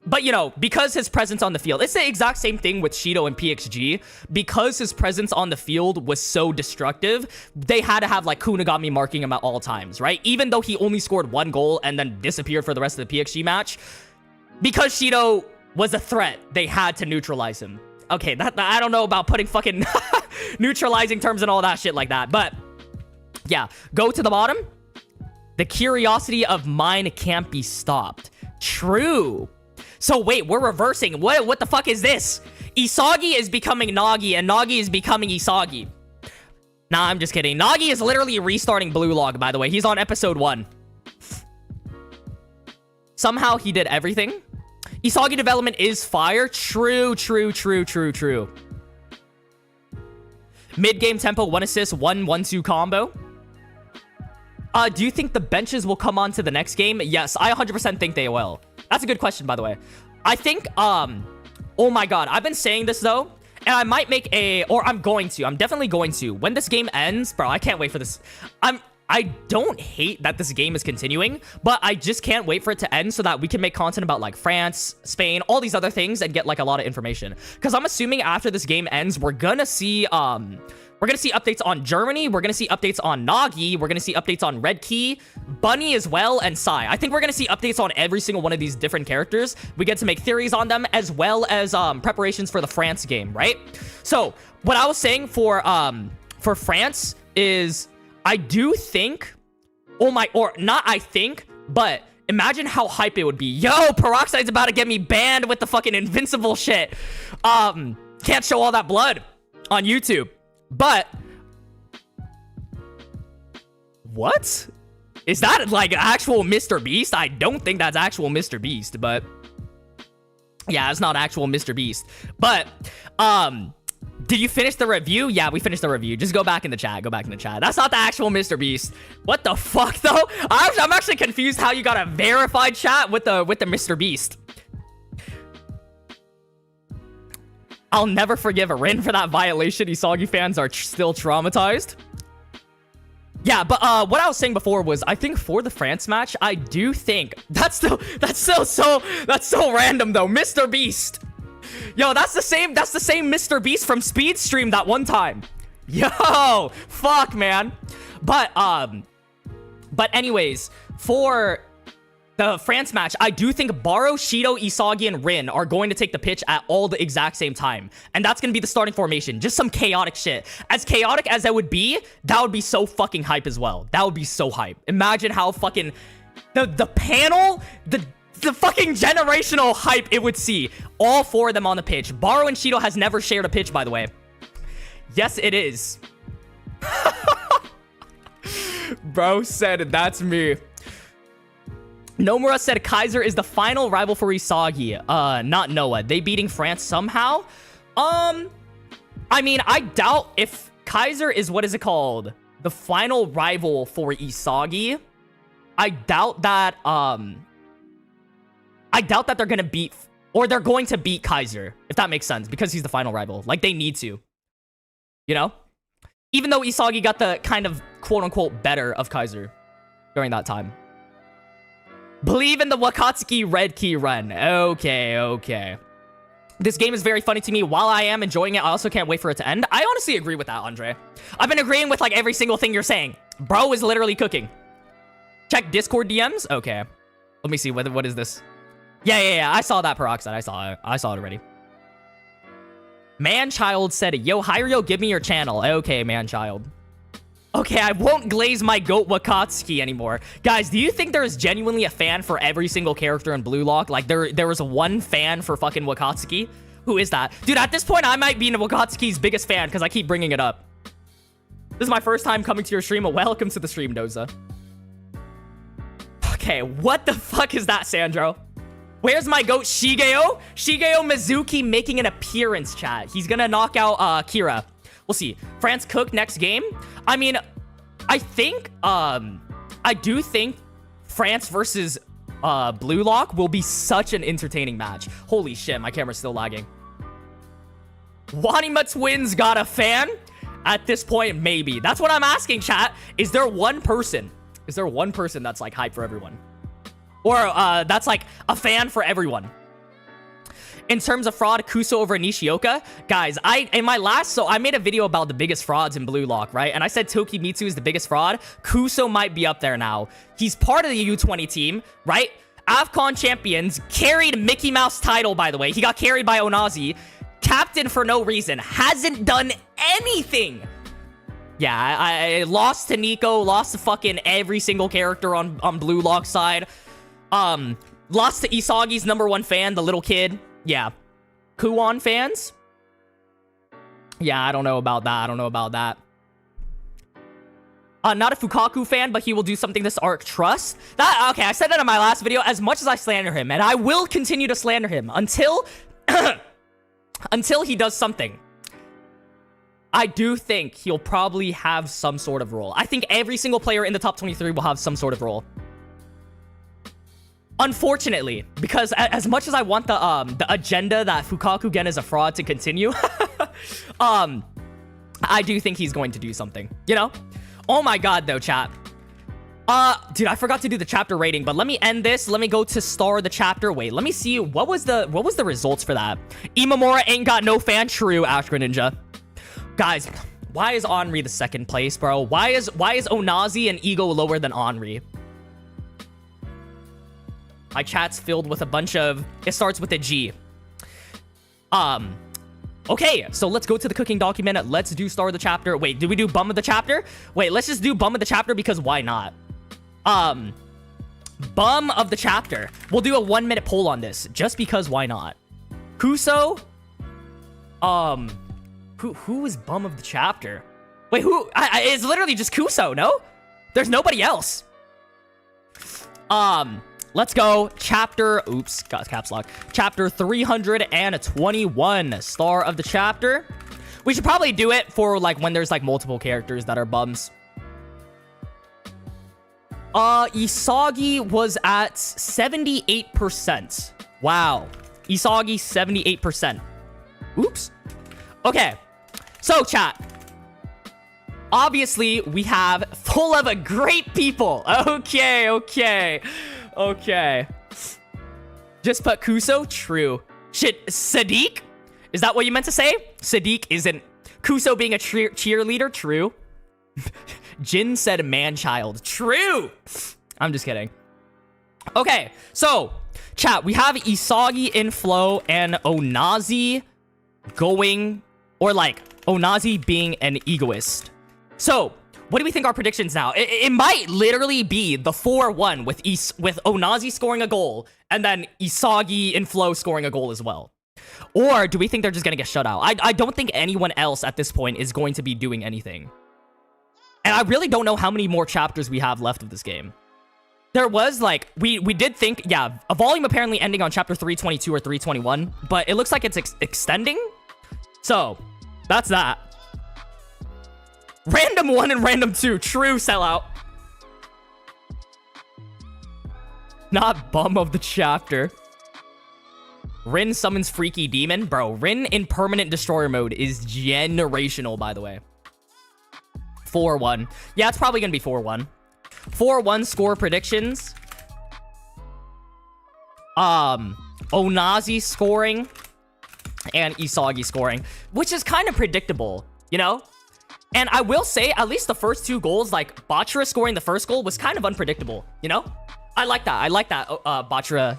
But, you know, because his presence on the field, it's the exact same thing with Shido and PXG. Because his presence on the field was so destructive, they had to have, like, Kunigami marking him at all times, right? Even though he only scored 1 goal and then disappeared for the rest of the PXG match, because Shido was a threat, they had to neutralize him. Okay, I don't know about putting fucking neutralizing terms and all that shit like that, but yeah, go to the bottom. The curiosity of mine can't be stopped. True. So wait, we're reversing. What the fuck is this? Isagi is becoming Nagi, and Nagi is becoming Isagi. Nah, I'm just kidding. Nagi is literally restarting Bluelock, by the way. He's on episode 1. Somehow he did everything. Isagi development is fire. True. Mid-game tempo, 1 assist, 1-1-2 combo. Do you think the benches will come on to the next game? Yes, I 100% think they will. That's a good question, by the way. I think, oh my god, I've been saying this, though, and I might make I'm definitely going to. When this game ends, bro, I can't wait for this. I don't hate that this game is continuing, but I just can't wait for it to end so that we can make content about, like, France, Spain, all these other things, and get, like, a lot of information. Because I'm assuming after this game ends, we're gonna see updates on Germany. We're going to see updates on Nagi. We're going to see updates on Red Key, Bunny as well, and Sai. I think we're going to see updates on every single one of these different characters. We get to make theories on them as well as preparations for the France game, right? So what I was saying for France is I do think, but imagine how hype it would be. Yo, Peroxide's about to get me banned with the fucking invincible shit. Can't show all that blood on YouTube. But what? Is that like actual Mr. Beast? I don't think that's actual Mr. Beast, but yeah, it's not actual Mr. Beast. But did you finish the review? Yeah, we finished the review. Just go back in the chat. That's not the actual Mr. Beast. What the fuck though? I'm actually confused how you got a verified chat with the Mr. Beast. I'll never forgive a Rin for that violation. Isagi fans are still traumatized. Yeah, but what I was saying before was I think for the France match, I do think that's so random though. Mr. Beast. Yo, that's the same Mr. Beast from Speed Stream that one time. Yo, fuck, man. But anyways, for the France match, I do think Barou, Shido, Isagi, and Rin are going to take the pitch at all the exact same time. And that's going to be the starting formation. Just some chaotic shit. As chaotic as that would be so fucking hype as well. That would be so hype. Imagine how fucking... The panel... The fucking generational hype it would see. All 4 of them on the pitch. Barou and Shido has never shared a pitch, by the way. Yes, it is. Bro said, that's me. Nomura said Kaiser is the final rival for Isagi. Not Noah. They beating France somehow? I mean, I doubt if Kaiser is, what is it called? The final rival for Isagi. I doubt that they're gonna beat, or they're going to beat Kaiser, if that makes sense, because he's the final rival. Like, they need to. You know? Even though Isagi got the kind of quote-unquote better of Kaiser during that time. Believe in the Wakatsuki Red Key run. Okay. This game is very funny to me. While I am enjoying it, I also can't wait for it to end. I honestly agree with that, Andre. I've been agreeing with, like, every single thing you're saying. Bro is literally cooking. Check Discord DMs? Okay. Let me see. What is this? Yeah. I saw that, Peroxide. I saw it already. Manchild said, yo, Hiryo, give me your channel. Okay, Manchild. Okay, I won't glaze my goat Wakatsuki anymore. Guys, do you think there is genuinely a fan for every single character in Bluelock? Like, there was one fan for fucking Wakatsuki? Who is that? Dude, at this point, I might be Wakatsuki's biggest fan because I keep bringing it up. This is my first time coming to your stream. Welcome to the stream, Doza. Okay, what the fuck is that, Sandro? Where's my goat, Shigeo? Shigeo Mizuki making an appearance, chat. He's gonna knock out Kira. We'll see. France cook next game. I mean, I think, I do think France versus Bluelock will be such an entertaining match. Holy shit, my camera's still lagging. Wanima Twins got a fan? At this point, maybe. That's what I'm asking, chat. Is there one person? Is there one person that's like hype for everyone? Or that's like a fan for everyone? In terms of fraud, Kuso over Nishioka. Guys, I made a video about the biggest frauds in Bluelock, right? And I said Tokimitsu is the biggest fraud. Kuso might be up there now. He's part of the U20 team, right? AFCON champions, carried Mickey Mouse title, by the way. He got carried by Onazi. Captain for no reason. Hasn't done anything. Yeah, I lost to Nico. Lost to fucking every single character on Bluelock's side. Lost to Isagi's #1 fan, the little kid. Yeah. Kuon fans? Yeah, I don't know about that. Not a Fukaku fan, but he will do something this arc. Trust? Okay, I said that in my last video. As much as I slander him, and I will continue to slander him until... until he does something. I do think he'll probably have some sort of role. I think every single player in the top 23 will have some sort of role. Unfortunately, because as much as I want the agenda that Fukaku Gen is a fraud to continue, I do think he's going to do something, you know? Oh my god, though, chat. Dude, I forgot to do the chapter rating, but let me end this. Let me go to star the chapter. Wait, let me see. What was the results for that? Imamura ain't got no fan. True, Ashra Ninja. Guys, why is Henri the second place, bro? Why is Onazi and Ego lower than Henri? My chat's filled with a bunch of... It starts with a G. Okay, so let's go to the cooking document. Let's do star of the chapter. Wait, did we do bum of the chapter? Wait, let's just do bum of the chapter because why not? Bum of the chapter. We'll do a 1-minute poll on this just because why not? Kuso? Who is bum of the chapter? Wait, who? It's literally just Kuso, no? There's nobody else. Let's go. Chapter, oops, got caps lock. Chapter 321, star of the chapter. We should probably do it for like when there's like multiple characters that are bums. Isagi was at 78%. Wow. Isagi 78%. Oops. Okay. So chat. Obviously, we have full of great people. Okay. Just put Kuso? True. Shit, Sadiq? Is that what you meant to say? Sadiq isn't. Kuso being a cheerleader? True. Jin said man-child. True. I'm just kidding. Okay, so, chat, we have Isagi in flow and Onazi going, or like, Onazi being an egoist. So, what do we think our predictions now? It might literally be the 4-1 with Onazi scoring a goal and then Isagi in flow scoring a goal as well. Or do we think they're just going to get shut out? I don't think anyone else at this point is going to be doing anything. And I really don't know how many more chapters we have left of this game. There was like, we did think, yeah, a volume apparently ending on chapter 322 or 321, but it looks like it's extending. So, that's that. Random 1 and random 2. True, sellout. Not bum of the chapter. Rin summons Freaky Demon. Bro, Rin in permanent destroyer mode is generational, by the way. 4-1. Yeah, it's probably going to be 4-1. 4-1 score predictions. Onazi scoring. And Isagi scoring. Which is kind of predictable, you know? And I will say, at least the first 2 goals, like, Bachira scoring the first goal was kind of unpredictable, you know? I like that. Bachira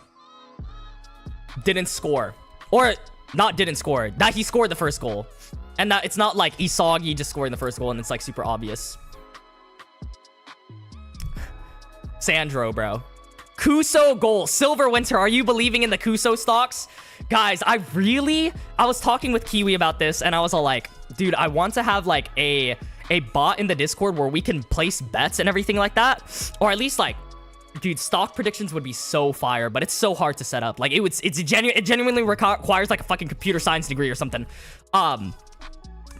didn't score. Or, not didn't score. That he scored the first goal. And that it's not like Isagi just scoring the first goal and it's, like, super obvious. Sandro, bro. Kuso goal. Silver Winter, are you believing in the Kuso stocks? Guys, I was talking with Kiwi about this, and I was all like, dude, I want to have, like, a bot in the Discord where we can place bets and everything like that. Or at least, like, dude, stock predictions would be so fire, but it's so hard to set up. Like, it genuinely requires, like, a fucking computer science degree or something.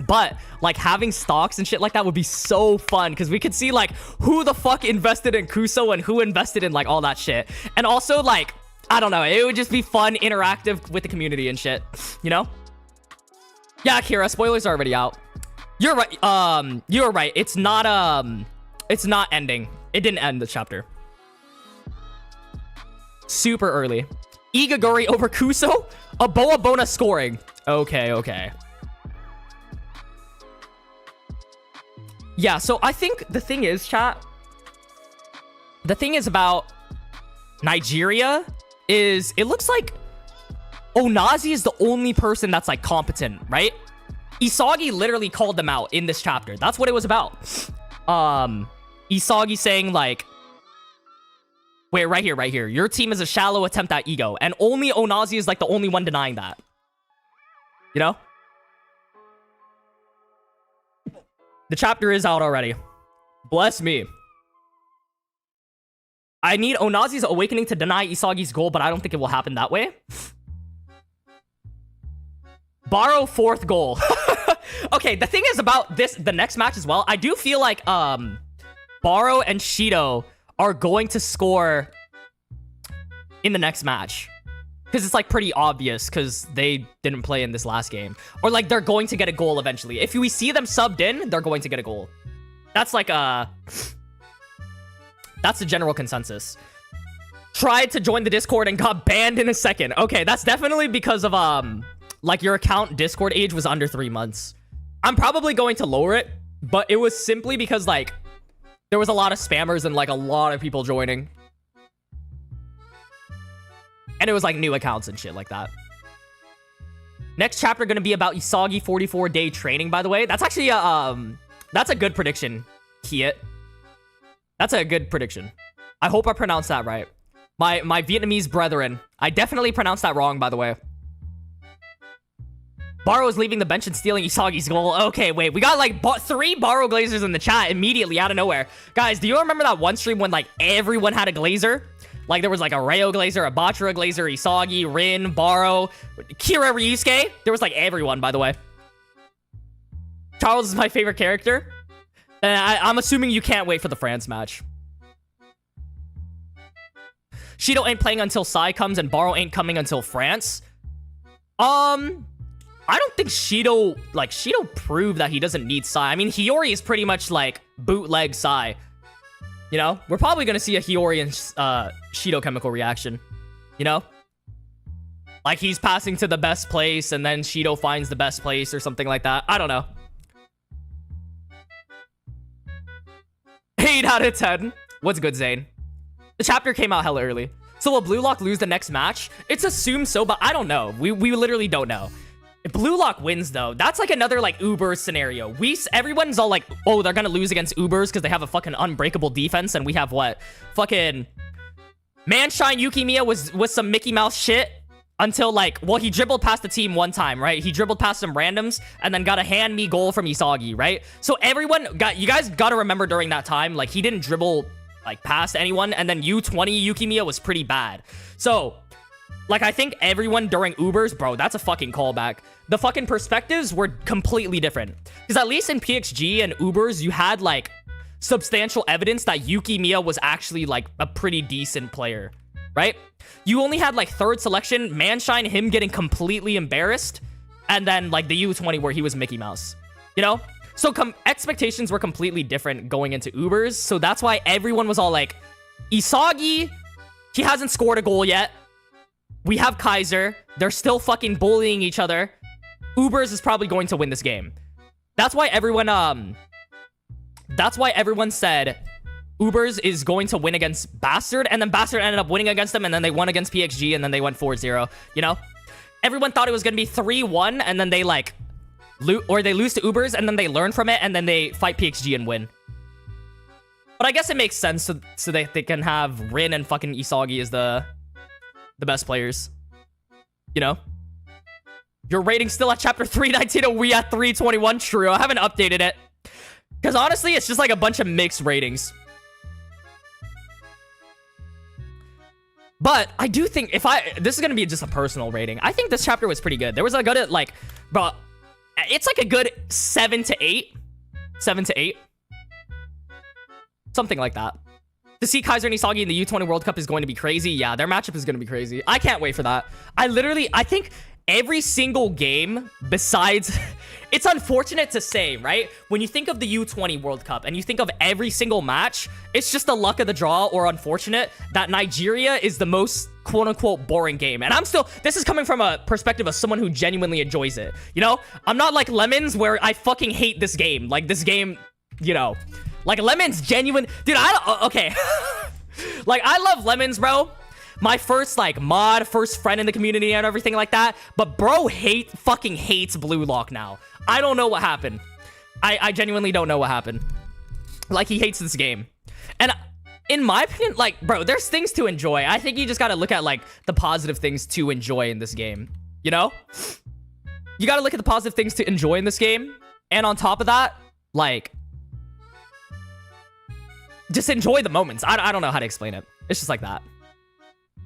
But like having stocks and shit like that would be so fun because we could see like who the fuck invested in Kuso and who invested in like all that shit. And also like, I don't know, it would just be fun, interactive with the community and shit, you know? Yeah, Kira, spoilers are already out. You're right. You're right. It's not ending. It didn't end the chapter. Super early. Igagori over Kuso? A Boa Bona scoring. Okay, okay. Yeah, so I think the thing is, chat, the thing is about Nigeria is it looks like Onazi is the only person that's like competent, right? Isagi literally called them out in this chapter. That's what it was about. Isagi saying like, wait, right here. Your team is a shallow attempt at ego. And only Onazi is like the only one denying that. You know? The chapter is out already. Bless me. I need Onazi's awakening to deny Isagi's goal, but I don't think it will happen that way. Barou 4th goal. Okay, the thing is about this, the next match as well, I do feel like Barou and Shido are going to score in the next match. Because it's like pretty obvious because they didn't play in this last game. Or like they're going to get a goal eventually. If we see them subbed in, they're going to get a goal. That's like that's the general consensus. Tried to join the Discord and got banned in a second. Okay, that's definitely because of like your account Discord age was under 3 months. I'm probably going to lower it, but it was simply because like there was a lot of spammers and like a lot of people joining. And it was like new accounts and shit like that. Next chapter gonna be about Isagi 44-day training, by the way. That's actually that's a good prediction, Kiet. That's a good prediction. I hope I pronounced that right. My Vietnamese brethren. I definitely pronounced that wrong, by the way. Barou is leaving the bench and stealing Isagi's goal. Okay, wait. We got like 3 Barou Glazers in the chat immediately out of nowhere. Guys, do you remember that one stream when like everyone had a Glazer? Like there was like a Reo Glazer, a Bachira Glazer, Isagi, Rin, Barou, Kira Ryusuke. There was like everyone, by the way. Charles is my favorite character. And I'm assuming you can't wait for the France match. Shido ain't playing until Sai comes and Barou ain't coming until France. I don't think Shido proved that he doesn't need Sai. I mean, Hiyori is pretty much like bootleg Sai. You know, we're probably going to see a Hiyori and Shido chemical reaction. You know? Like he's passing to the best place and then Shido finds the best place or something like that. I don't know. 8 out of 10. What's good, Zane? The chapter came out hella early. So will Bluelock lose the next match? It's assumed so, but I don't know. We literally don't know. If Bluelock wins, though, that's like another like Uber scenario. Everyone's all like, oh, they're gonna lose against Ubers because they have a fucking unbreakable defense, and we have what? Fucking Manshine Yukimiya was some Mickey Mouse shit until like, well, he dribbled past the team one time, right? He dribbled past some randoms and then got a hand me goal from Isagi, right? So you guys gotta remember during that time, like he didn't dribble like past anyone, and then U20 Yukimiya was pretty bad. So like, I think everyone during Ubers, bro, that's a fucking callback. The fucking perspectives were completely different. Because at least in PXG and Ubers, you had, like, substantial evidence that Yukimiya was actually, like, a pretty decent player, right? You only had, like, 3rd selection, Manshine, him getting completely embarrassed, and then, like, the U20 where he was Mickey Mouse, you know? So expectations were completely different going into Ubers, so that's why everyone was all like, Isagi, he hasn't scored a goal yet. We have Kaiser. They're still fucking bullying each other. Ubers is probably going to win this game. That's why everyone said Ubers is going to win against Bastard, and then Bastard ended up winning against them, and then they won against PXG, and then they went 4-0, you know? Everyone thought it was going to be 3-1, and then they, like, they lose to Ubers, and then they learn from it, and then they fight PXG and win. But I guess it makes sense so that they can have Rin and fucking Isagi as the best players, you know? Your rating's still at chapter 319 and we at 321. True, I haven't updated it because honestly it's just like a bunch of mixed ratings. But I do think this is gonna be just a personal rating. I think this chapter was pretty good. There was a good like, bro, it's like a good 7 to 8. 7 to 8. Something like that. To see Kaiser and Isagi in the U20 World Cup is going to be crazy. Yeah, their matchup is going to be crazy. I can't wait for that. I think every single game besides... It's unfortunate to say, right? When you think of the U20 World Cup and you think of every single match, it's just the luck of the draw or unfortunate that Nigeria is the most quote-unquote boring game. And this is coming from a perspective of someone who genuinely enjoys it. You know? I'm not like Lemons where I fucking hate this game. Like, this game, you know... Like, Lemons genuine... Dude, okay. Like, I love Lemons, bro. My first, like, first friend in the community and everything like that. But bro fucking hates Bluelock now. I don't know what happened. I genuinely don't know what happened. Like, he hates this game. And in my opinion, like, bro, there's things to enjoy. I think you just gotta look at, like, the positive things to enjoy in this game. You know? You gotta look at the positive things to enjoy in this game. And on top of that, like... just enjoy the moments. I don't know how to explain it. It's just like that.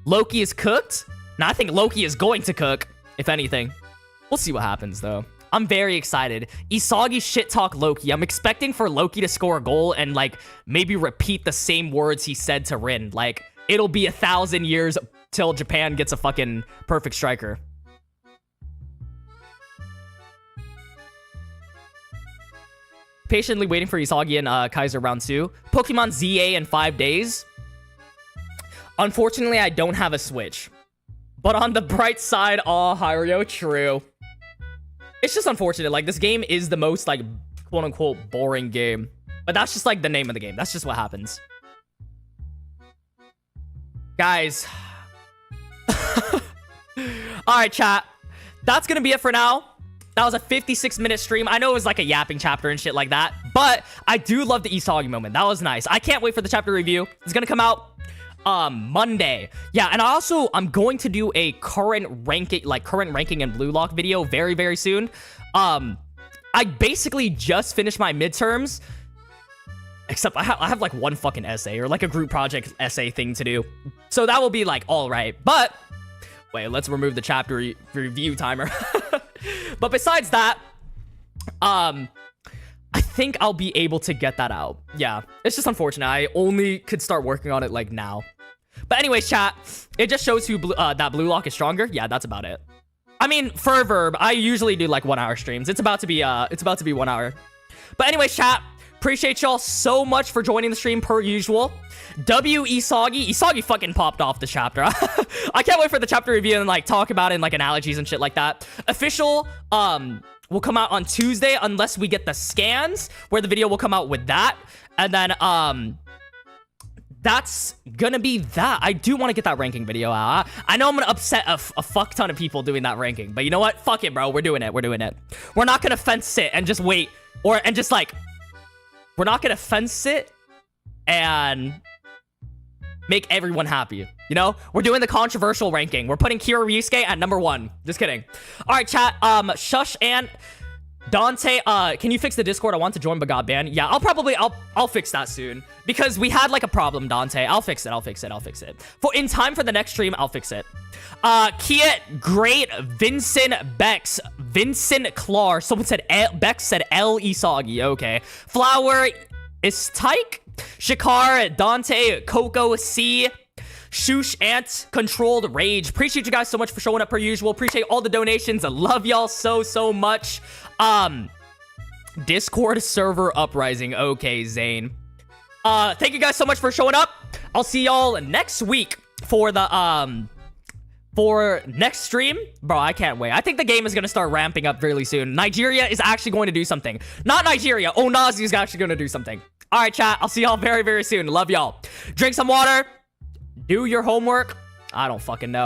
Loki is cooked? Now, I think Loki is going to cook, if anything. We'll see what happens, though. I'm very excited. Isagi shit talk Loki. I'm expecting for Loki to score a goal and, like, maybe repeat the same words he said to Rin. Like, it'll be 1,000 years till Japan gets a fucking perfect striker. Patiently waiting for Isagi and Kaiser round 2. Pokemon ZA in 5 days. Unfortunately, I don't have a Switch. But on the bright side, oh, Hiryo, true. It's just unfortunate. Like, this game is the most, like, quote-unquote boring game. But that's just, like, the name of the game. That's just what happens. Guys. Alright, chat. That's gonna be it for now. That was a 56-minute stream. I know it was like a yapping chapter and shit like that, but I do love the Isagi moment. That was nice. I can't wait for the chapter review. It's gonna come out Monday. Yeah, and I'm going to do a current ranking in Bluelock video very, very soon. I basically just finished my midterms, except I have like one fucking essay or like a group project essay thing to do. So that will be like all right. But wait, let's remove the chapter review timer. But besides that, I think I'll be able to get that out. Yeah, it's just unfortunate. I only could start working on it like now. But anyways, chat, it just shows who that Bluelock is stronger. Yeah, that's about it. I mean, for Verb, I usually do like 1 hour streams. It's about to be 1 hour. But anyways, chat, appreciate y'all so much for joining the stream per usual. Isagi fucking popped off the chapter. I can't wait for the chapter review and like talk about it and like analogies and shit like that. Official will come out on Tuesday unless we get the scans, where the video will come out with that. And then that's gonna be that. I do want to get that ranking video out. I know I'm gonna upset a fuck ton of people doing that ranking, but you know what? Fuck it, bro. We're doing it. We're doing it. We're not gonna fence sit and just wait, we're not gonna fence sit and make everyone happy. You know, we're doing the controversial ranking. We're putting Kira Ryusuke at number 1. Just kidding. All right, chat. Shush and Dante, can you fix the Discord? I want to join but got banned. Yeah, I'll fix that soon, because we had like a problem, Dante. I'll fix it. In time for the next stream, I'll fix it. Kiet, great, Vincent, Bex, Vincent Clar. Someone said Bex said L Isagi. Okay. Flower is Tyke, Shikar, Dante, Coco, C, Shoosh, Ant, Controlled Rage. Appreciate you guys so much for showing up per usual. Appreciate all the donations. I love y'all so much. Discord server uprising. Okay, Zane. Thank you guys so much for showing up. I'll see y'all next week for the for next stream. Bro, I can't wait. I think the game is gonna start ramping up really soon. Nigeria is actually going to do something. Not Nigeria. Onazi is actually gonna do something. All right, chat. I'll see y'all very soon. Love y'all. Drink some water. Do your homework. I don't fucking know.